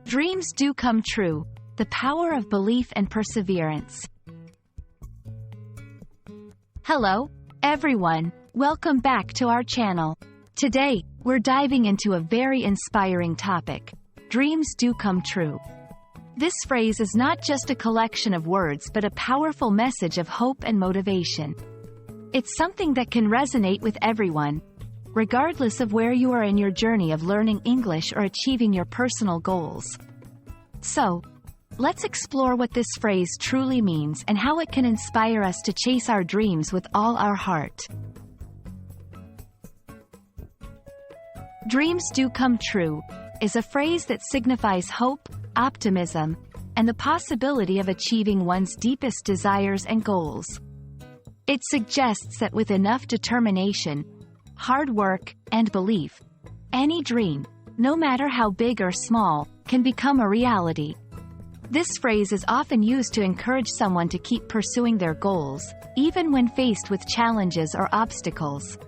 Dreams do come true. The power of belief and perseverance. Hello, everyone. Welcome back to our channel. Today, we're diving into a very inspiring topic. Dreams do come true. This phrase is not just a collection of words but a powerful message of hope and motivation. It's something that can resonate with everyone, regardless of where you are in your journey of learning English or achieving your personal goals. So, let's explore what this phrase truly means and how it can inspire us to chase our dreams with all our heart. Dreams do come true is a phrase that signifies hope, optimism, and the possibility of achieving one's deepest desires and goals. It suggests that with enough determination, hard work, and belief, any dream, no matter how big or small, can become a reality. This phrase is often used to encourage someone to keep pursuing their goals, even when faced with challenges or obstacles.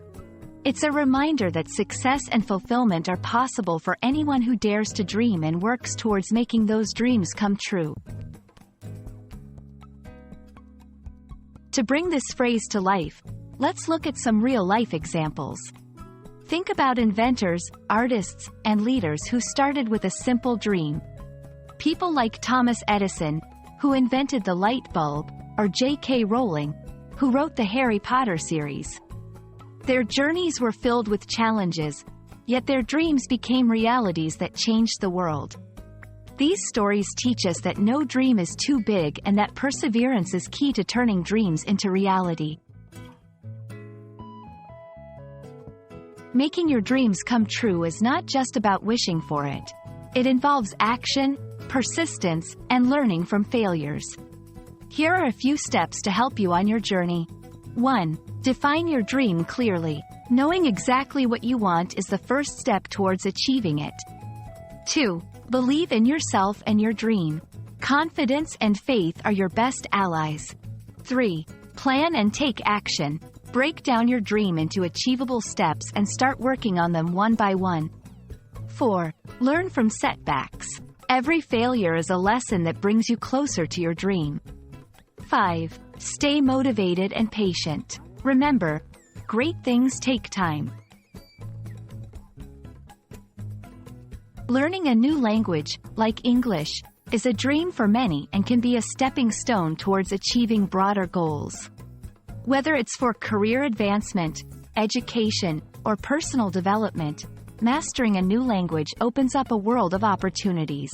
It's a reminder that success and fulfillment are possible for anyone who dares to dream and works towards making those dreams come true. To bring this phrase to life, let's look at some real-life examples. Think about inventors, artists, and leaders who started with a simple dream. People like Thomas Edison, who invented the light bulb, or J.K. Rowling, who wrote the Harry Potter series. Their journeys were filled with challenges, yet their dreams became realities that changed the world. These stories teach us that no dream is too big and that perseverance is key to turning dreams into reality. Making your dreams come true is not just about wishing for it. It involves action, persistence, and learning from failures. Here are a few steps to help you on your journey. 1. Define your dream clearly. Knowing exactly what you want is the first step towards achieving it. 2. Believe in yourself and your dream. Confidence and faith are your best allies. 3. Plan and take action. Break down your dream into achievable steps and start working on them one by one. 4. Learn from setbacks. Every failure is a lesson that brings you closer to your dream. 5. Stay motivated and patient. Remember, great things take time. Learning a new language, like English, is a dream for many and can be a stepping stone towards achieving broader goals. Whether it's for career advancement, education, or personal development, mastering a new language opens up a world of opportunities.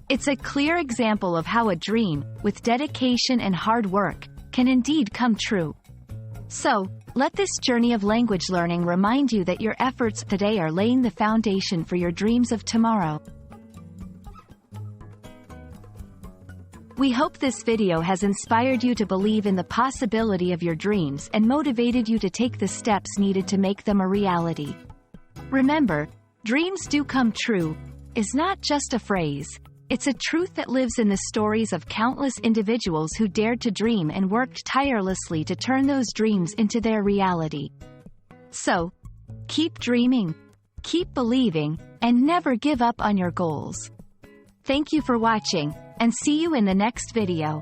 It's a clear example of how a dream, with dedication and hard work, can indeed come true. So, let this journey of language learning remind you that your efforts today are laying the foundation for your dreams of tomorrow. We hope this video has inspired you to believe in the possibility of your dreams and motivated you to take the steps needed to make them a reality. Remember, dreams do come true is not just a phrase. It's a truth that lives in the stories of countless individuals who dared to dream and worked tirelessly to turn those dreams into their reality. So, keep dreaming, keep believing, and never give up on your goals. Thank you for watching, and see you in the next video.